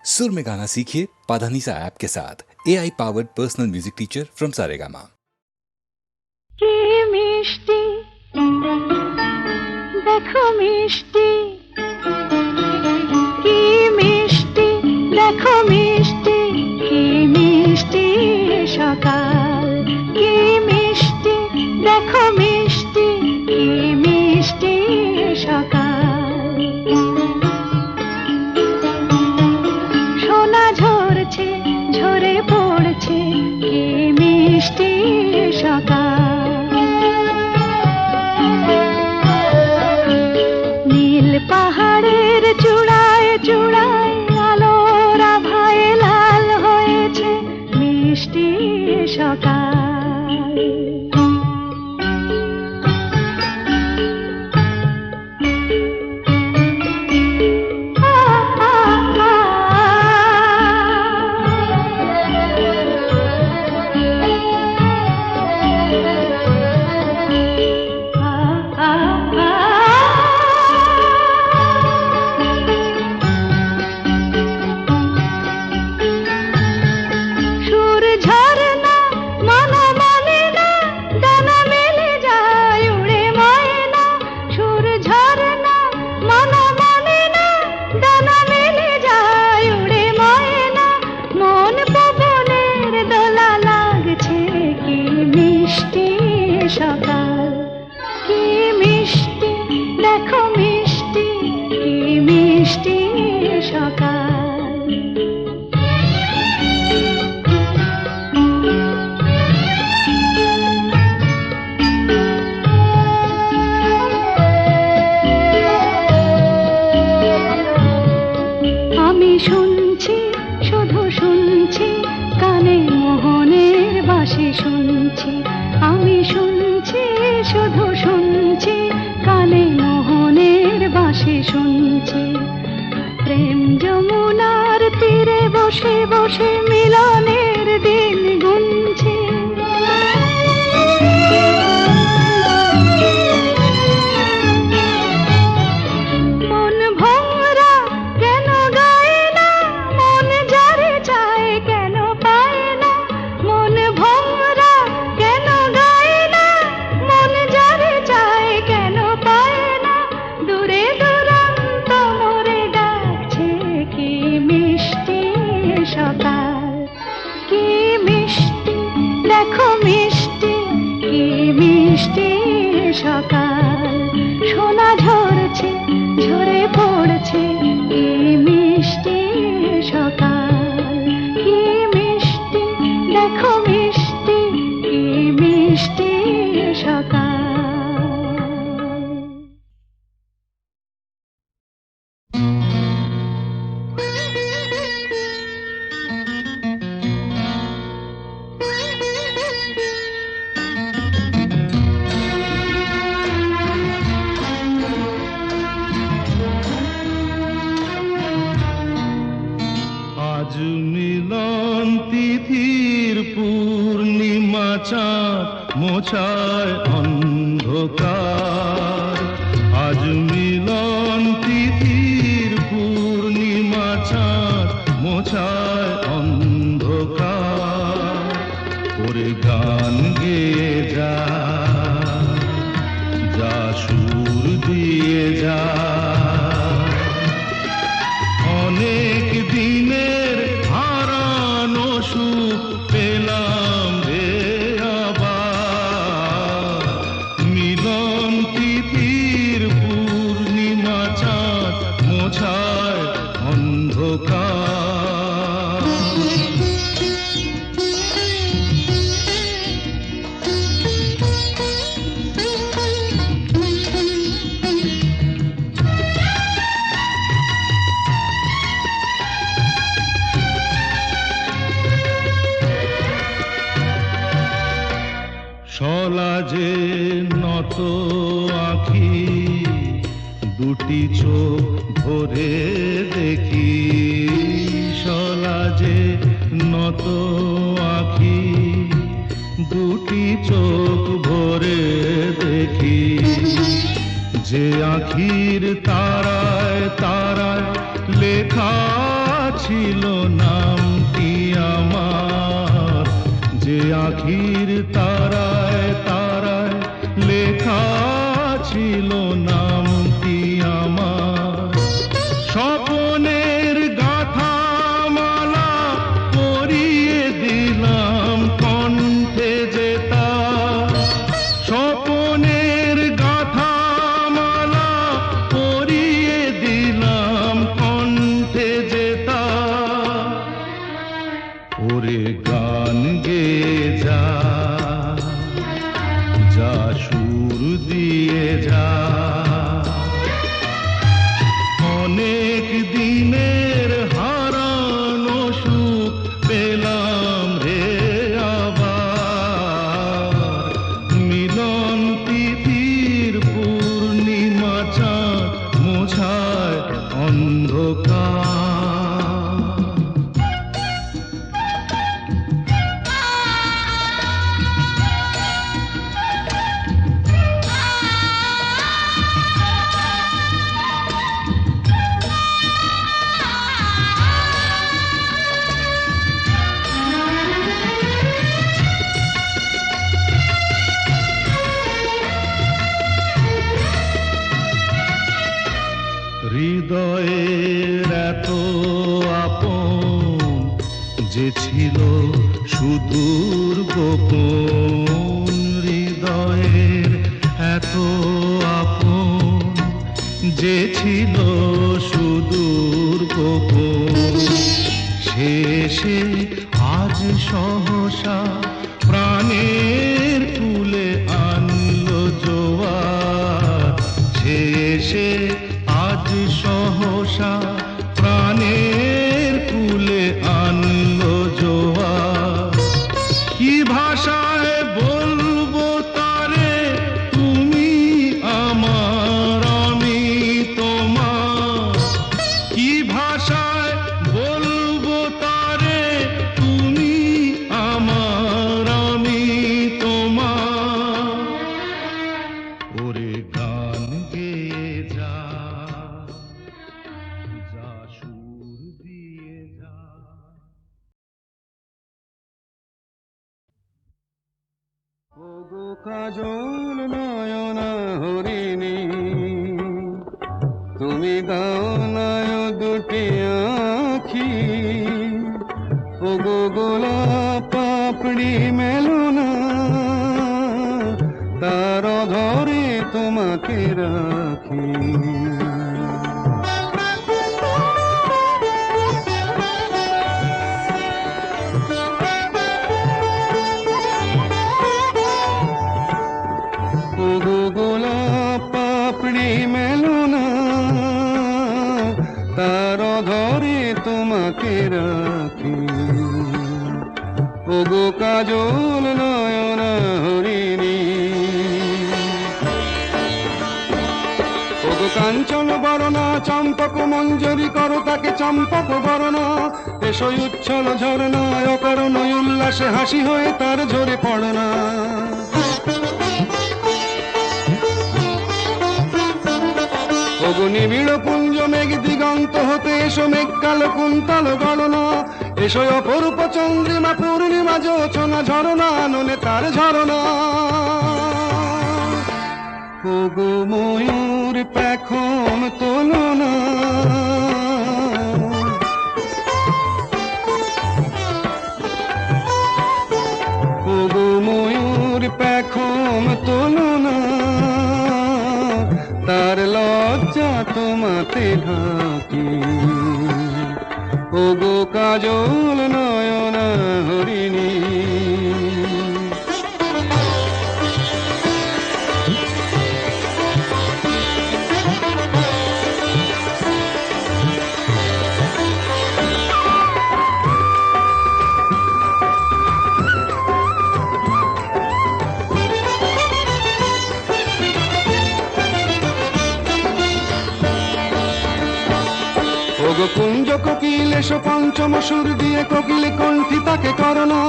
सुर में गाना सीखिए पाधानीसा ऐप के साथ। AI powered personal music teacher from Saregama. Mishti देखो मिष्टी की मिष्टी देखो मिष्टी की मिष्टी सकाल की मिष्टी देखो मिष्टी की मिष्टी सकाल সোনা ঝরছে ঝরে পড়ছে কি মিষ্টি সকাল নীল পাহাড়ের চূড়ায় চূড়ায় আলোর আভায় লাল হয়েছে মিষ্টি সকাল সকাল কি মিষ্টি দেখো মিষ্টি কি মিষ্টি সকাল আমি শুনছি শুধু শুনছি কানে মোহনের বাঁশি শুনছি আমি শুনছি শুধু শুনছি কানে মোহনের বাঁশি শুনছি প্রেম যমুনার তীরে বসে বসে মিলনের দিন গুনছি মন ভোরা কেন গায় না মন যারে চায় কেন পায় না মন ভোরা কেন গায় না মন যারে চায় কেন পায় না দূরে দূরান্ত মোরে ডাকছে কি মিষ্টি সকাল কি মিষ্টি দেখো মিষ্টি কি মিষ্টি সকাল সোনা ঝরছে ঝরে পড়ছে কি মিষ্টি সকাল কি মিষ্টি দেখো মিষ্টি কি মিষ্টি সকাল আজ মিলন তিথির পূর্ণিমা চাঁদ মোছায় অন্ধকার আজ মিলন তিথির পূর্ণিমা চাঁদ মোছায় অন্ধকার ওরে গান গেয়ে যা যা সুর দিয়ে যা অনেক দিনের হারানো সুখ পেলাম রে আবার মিলন তিথির পূর্ণিমা চাঁদ মোছায় অন্ধকার সলাজে নত আঁখি দুটি চোখ ভরে দেখি সলাজে নত আঁখি দুটি চোখ ভরে দেখি যে আঁখির তারায় তারায় লেখা ছিল নামটি আমার, যে আখির তারায় তারায় লেখা ছিল নামটি আমার। স্বপনের গাথা মালা পরিয়ে দিলাম কণ্ঠে যেতা, স্বপনের গাথা মালা পরিয়ে দিলাম কণ্ঠে যেতা। ওরে গান গেয়ে যা, যা সুর দিয়ে যা, অনেক দিনের হারানো সুখ পেলাম রে আবার। মিলন তিথির পূর্ণিমা চাঁদ মোছায় অন্ধকার। হৃদয়ের এত আপন যে ছিল সুদূর গোপন, হৃদয়ের এত আপন যে ছিল সুদূর গোপন, শেষে আজ সহসা প্রাণের কুলে আনলো জোয়ার। শেষে আজ সহসা প্রাণের কুলে আনলো জোয়ার। কি ভাষায় বলবো তারে তুমি আমার আমি তোমার, কি ভাষায় বলবো তারে তুমি আমার আমি তোমার। ওরে গান গেয়ে যা, যা সুর দিয়ে যা। ওগো কাজল নয়না হরিণী, তুমি দাও নয় দুটি আখি। ওগো গোলাপ পাপড়ি মেলো না, তার ধরে তোমাকে রাখি। ওগো গোলাপ পাপড়ি মেলো না, তার ধরে তোমাকে রাখি। ওগো কাজল নয়না হরিণী, ওগো কাঞ্চন বরণা চম্পক মঞ্জরি করো তাকে চম্পক বরণা। এসই উচ্ছল ঝরনা অকারণ উল্লাসে হাসি হয়ে তার ঝরে পড়না। ওগো নিবিড় পুঞ্জ মেঘ দিগন্ত হতে এসো মেঘ কালো কুন্তল গণনা। এসো অপরূপ চন্দ্রিমা পূর্ণিমা যোচনা ঝরনা ননে তার ঝরনা। ওগো ময়ূর পেখম তোলো না, ওগো ময়ূর পেখম তোলো না, তার লজ্জা তোমাতে ঢাকি। ওগো কাজল নয়না হরিণী, ওগো কুঞ্জ কোকিল এসো পঞ্চম সুর দিয়ে কোকিল কণ্ঠী তাকে করোনা।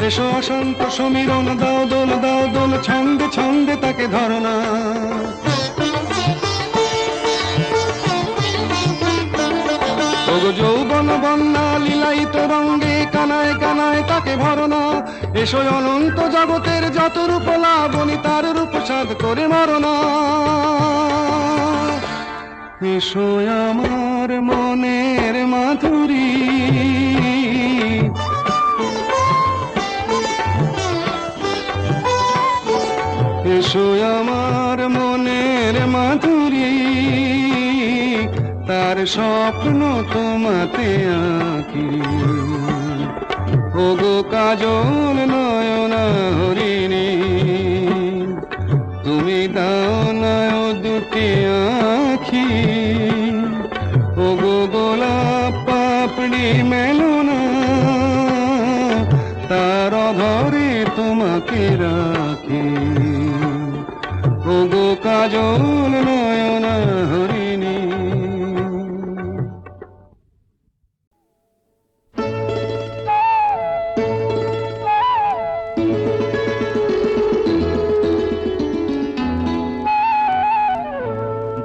এসো অশান্ত সমীরণ দাও দোল ছন্দে ছন্দে তাকে ধরনা। ওগো যৌবন বন্যা রঙ্গে কানায় কানায় তাকে ভরনা। এসো অনন্ত জগতের যত রূপ লাবণী তার রূপ সাধ করে মরনা। এসো আমার মনের মাধুরী, এসো আমার মনের মাধুরী, তার স্বপ্ন তোমাতে আঁকি। ওগো কাজল নয়না হরিণী, তুমি দাও না দুটি আঁখি। ওগো গোলাপ পাপড়ি মেলো না, তার ধরে তোমাকে রাখি। ওগো কাজল নয়না হরিণী।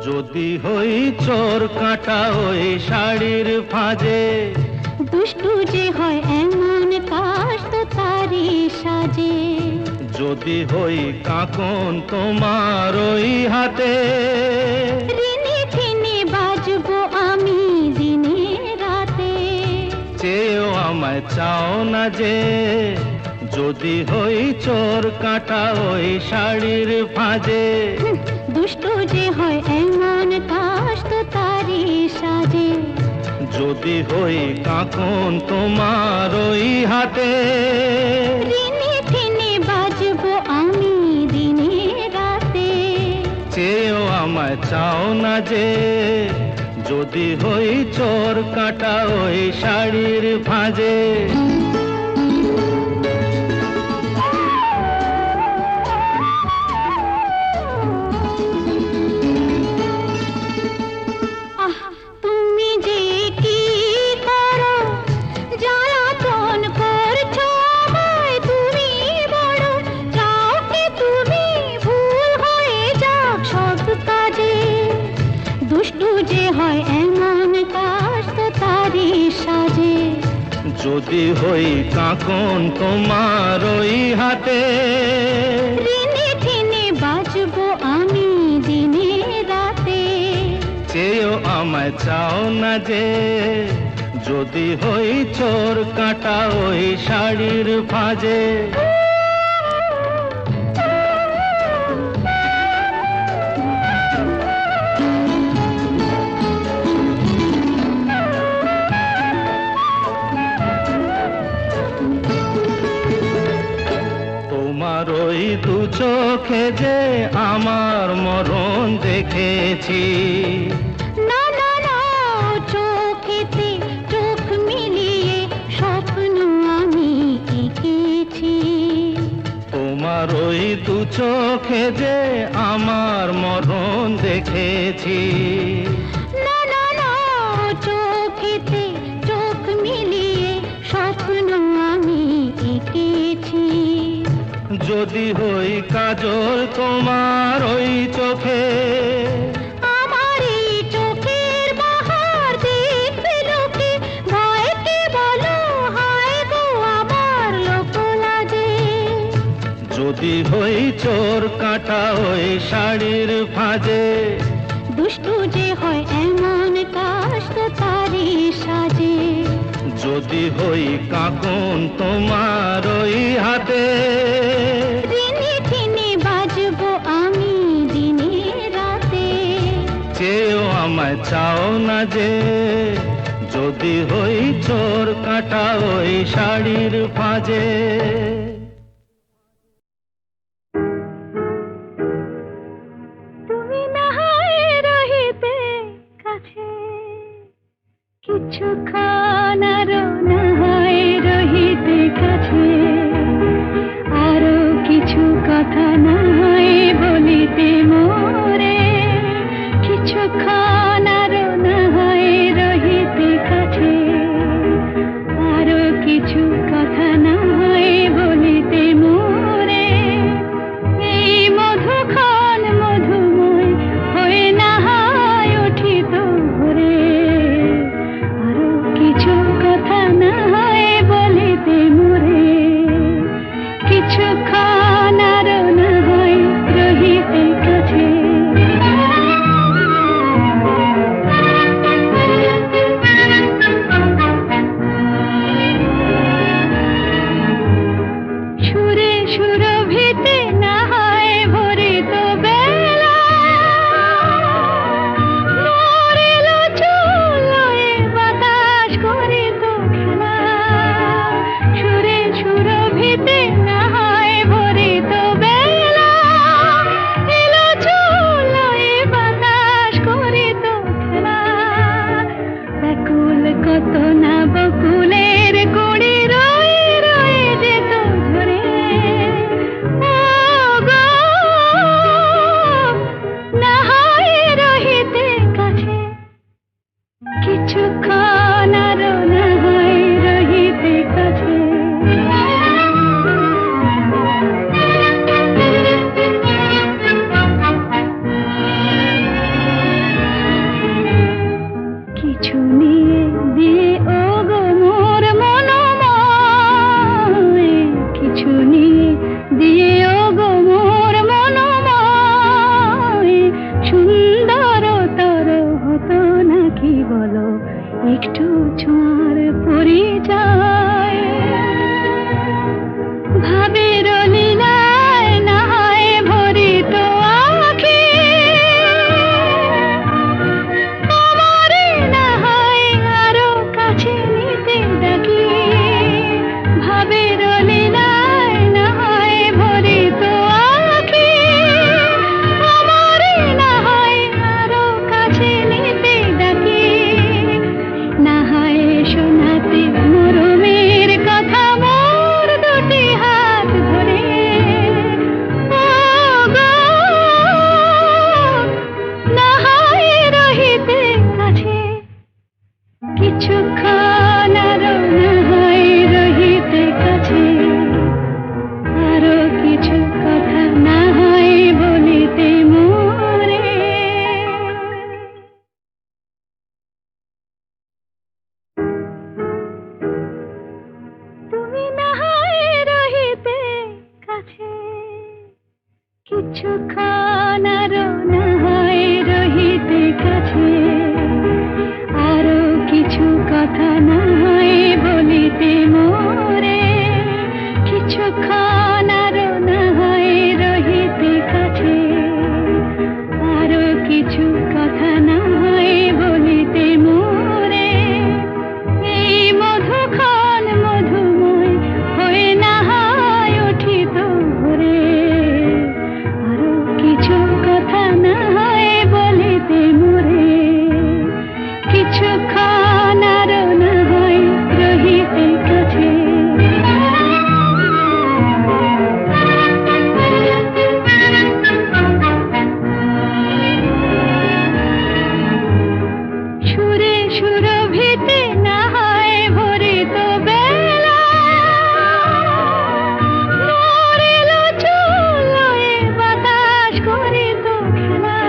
যদি হই চোর কাটা ওই শাড়ির ফাঁজে, দুষ্টু যে হয় এমন কাশ তো তারি সাজে। যদি হই কাকন তোমার ওই হাতে, রিনি ঠিনি বাজবো আমি দিনে রাতে। চেয়েও আমায় চাও না যে, যদি হই চোর কাটা ওই শাড়ির ফাঁজে। দুষ্টু যে হয় এমন কাশ তো তারি সাজে। যদি হই কাকন তোমার ওই হাতে, রিনি ঠিনি বাজবো আমি দিনে রাতে। চেয়েও আমায় চাও না যে, যদি হই চোর কাটা ওই শাড়ির ফাঁজে। আহ তুমি যে কি করো, জ্বালাতন করছো আমায় তুমি বড়। চাও কি তুমি ভুল হয়ে যাক সব কাজে। দুষ্টু যে হয় এমন কাশ তো তারি সাজে। যদি হই কাকন তোমার ওই হাতে, রিনি ঠিনি বাজবো আমি দিনে রাতে। চেয়েও আমায় চাও না যে, যদি হই চোর কাটা ওই শাড়ির ফাঁজে। তোমার ওই দু চোখে যে আমার মরণ দেখেছি। না না না চোখেতে চোখ মিলিয়ে স্বপ্ন আমি এঁকেছি। তোমার ওই দু চোখে যে আমার মরণ দেখেছি। না না না চোখেতে চোখ মিলিয়ে স্বপ্ন আমি এঁকেছি। যদি হই কাজল তোমার ওই চোখে, আমার এই চোখের বাহার দেখবে লোকে। ভয়কে বলো হায় গো আমার লোক লাজে। যদি হই চোর কাটা ওই শাড়ির ফাঁজে। দুষ্টু যে হয় এমন কাশ তো তারি সাজে। যদি হই কাকন তোমার ওই হাতে, রিনি ঠিনি বাজবো আমি দিনে রাতে। চেয়েও আমায় চাও না যে, যদি হই চোর কাটা ওই শাড়ির ফাঁজে। তুমি না হয় রহিতে কাছে, কিছুক্ষণ আরো না হয় রহিতে কাছে। আরো কিছু কথা না হয় বলিতে মোরে। কিছুক্ষণ আরো না হয় রহিতে কাছে। আরো কিছু কথা না হয় বলিতে কিছুক্ষণ আরো না হয় রহিতে কাছে, আরো কিছু কথা না হয় বলিতে মোরে, কিছুক্ষণ আরো না হয় রহিতে কাছে, আরো কিছু কথা না হয় বলিতে মোরে, এই মধুক্ষণ মধুময় হয়ে না হয় উঠিত ভোরে, আরো কিছু কথা না হয় বলিতে মোরে, কিছুক্ষণ আরো না হয় রহিতে কাছে। সুরে সুরভিতে না হয় ভরিত বেলা, মরিল চুলোয় বাতাস করিত খেলা,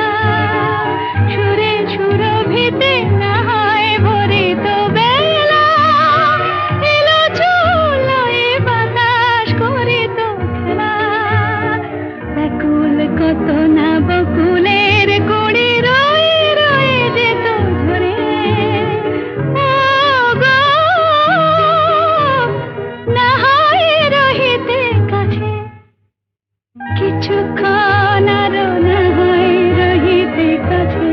সুরে সুরভিতে না হয় ভরিত বেলা, এলো চুলোয় বাতাস করিত খেলা, ব্যাকুল কত না বকুলের কুড়ি রয়ে রয়ে যেত ঝরে, ও গো না হয় রহিতে কাছে, কিছুক্ষণ আরো না হয় রহিতে কাছে।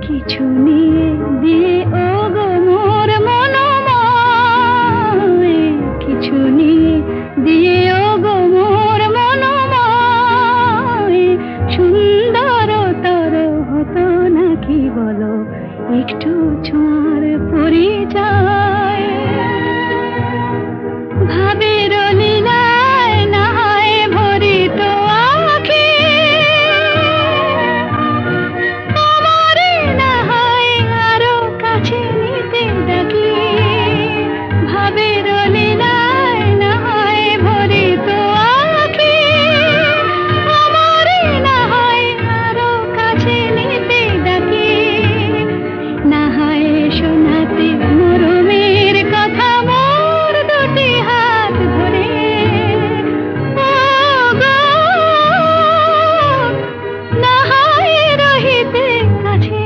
কিছু নিয়ে দিয়ে ও গো মোর মনোময়, কিছু নিয়ে দিয়ে ও গো মোর মনোময়, সুন্দর তর হতো নাকি বলো একটু ছোঁয়ার পরিচয়, ভাবের লীলায় না হয় ভরিত আঁখি, আমারে না হয় আরো কাছে নিতে ডাকি, ভাবের লীলায় না হয় ভরিত আঁখি, আমারে না হয় আরো কাছে নিতে ডাকি, না হয় শোনাতে মরমের কথা মোর দুটি হাত ধরে, ও গো না হয় রহিতে কাছে,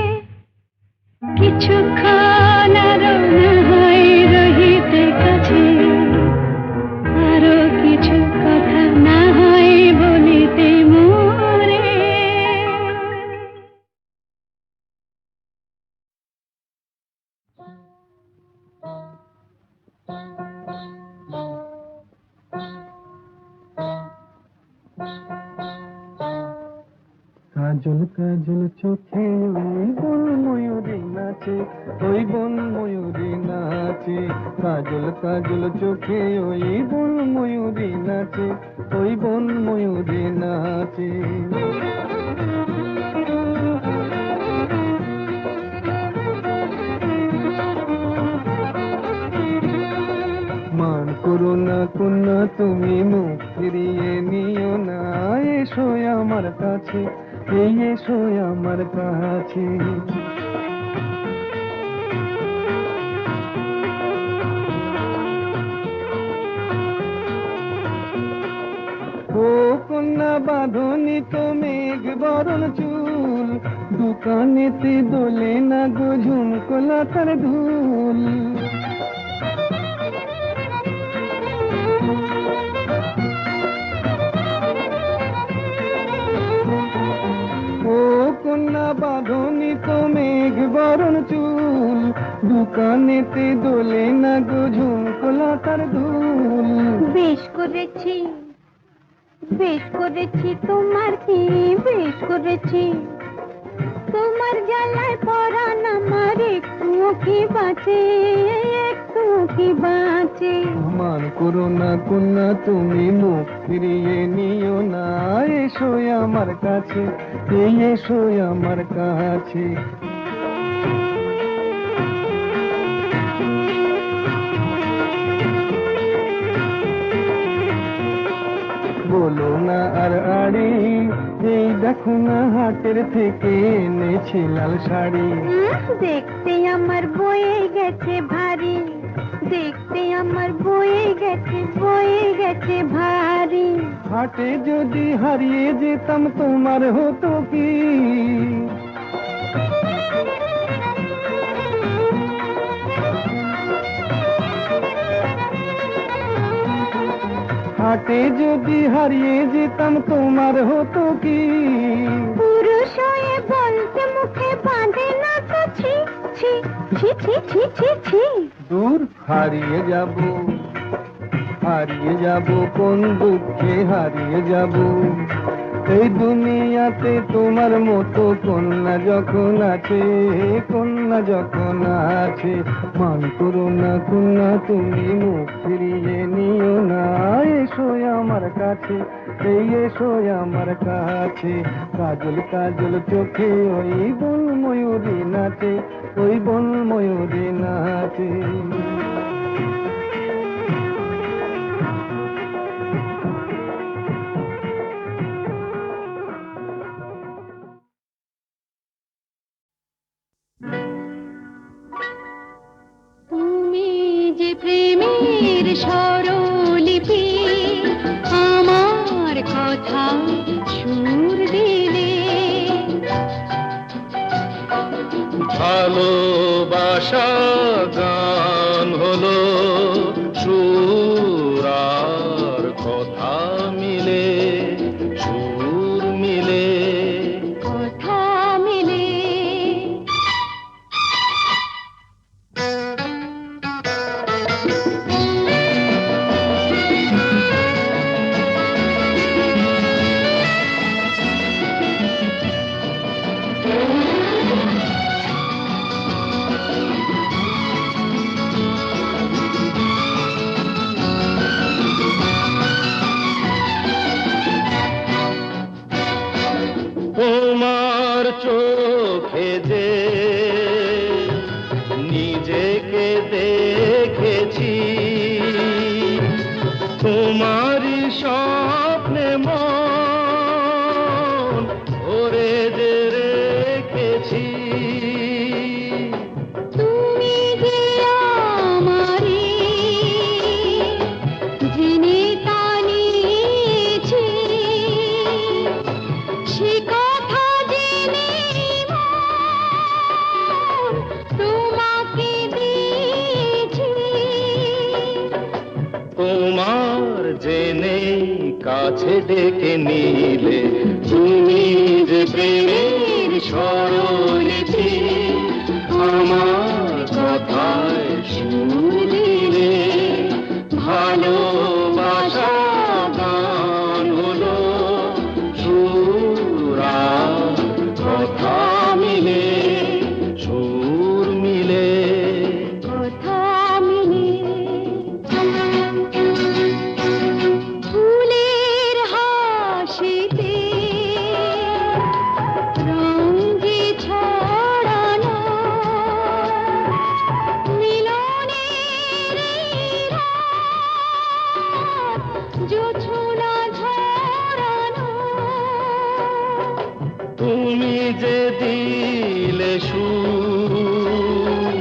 কিছুক্ষণ আরো না হয় রহিতে কাছে, আরো কিছু কথা না হয় বলিতে মোরে। কাজল কাজল চোখে ওই বন ময়ূরী নাচে, ওই বন ময়ূরী নাচে, কাজল কাজল চোখে ওই বন ময়ূরী নাচে, ওই বন ময়ূরী নাচে। মান করো না কন্যা তুমি মুখ ফিরিয়ে নিও না, এসো আমার কাছে, এই এসো আমার কাছে। ও কন্যা বাঁধনি তো মেঘ বরণ চুল, দোকানেতে দোলে না গো ঝুমকোলা তার ধুল। ও কন্যা বাঁধনি তো মেঘ বরণ চুল, দোকানেতে দোলে না গো ঝুমকোলা তার ধুল। বেশ করেছি, বেশ করেছি, তোমার কি বেশ করেছি, তোমার জ্বালায় পরাণ আমার একটু কি বাঁচে, একটু কি বাঁচে। মান করো না কন্যা তুমি মুখ ফিরিয়ে নিও না, এসো আমার কাছে, এই এসো আমার কাছে। বলো গহনা আর আড়ি, এই দেখো না হাটের থেকে এনেছি লাল শাড়ি। দেখতে আমার বয়ে গেছে ভারী, দেখতে আমার বয়ে গেছে ভারী। হাটে যদি হারিয়ে যেতাম তোমার হতো কি? হাটে যদি হারিয়ে যেতাম তোমার হতো কি? পুরুষ হয়ে বলতে মুখে বাঁধে না তো ছি ছি ছি ছি ছি ছি ছি। দূর হারিয়ে যাব কোন দুঃখে হারিয়ে যাব। এই দুনিয়াতে তোমার মতো কন্যা যখন আছে, কন্যা যখন আছে, মান করো না কন্যা তুমি মুখ ফিরিয়ে নিও না। এসো আমার কাছে, এই এসো আমার কাছে, কাজল কাজল চোখে ওই বন ময়ূরী নাচে, ওই বন ময়ূরী নাচে। তুমি যে প্রেমের স্বরলিপি, আমার কথা সুর দিলে। ভালোবাসা গান হলো সুর আর কথা মিলে, সুর মিলে। কথা মিলে। তোমার চোখে যে নিজেকে দেখেছি, তোমারই স্বপ্নে মন ভরে যে রেখেছি। তুমি যে আমারি জেনে তা নিয়েছি, সে কথা জেনে মন তোমাকে দিয়েছি। তোমার জেনে কাছে ডেকে নিলে, তুমি যে প্রেমের স্বরলিপি, আমার কথায় সুর দিলে। ভালোবাসা গান হলো সুর আর কথা মিলে, সুর মিলে। কথা মিলে। ফুলের হাসিতে রঙ যে ছড়ানো, মিলনের রাত জোছনা ঝরানো। তুমি যে দিলে সুর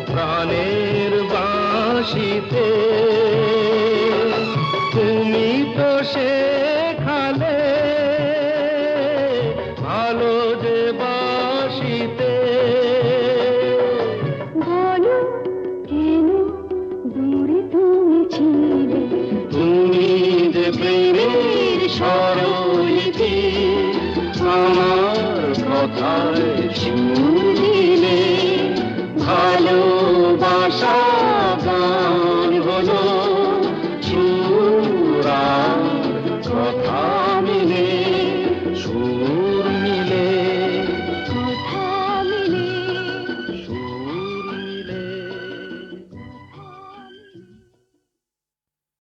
প্রাণের বাঁশিতে, তুমি তো শেখালে ভালো যে বাঁশিতে। বলো কেন দূরে তুমি ছিলে? তুমি যে প্রেমের স্বরলিপি, আমার কথায় সুর দিলে। ভালোবাসা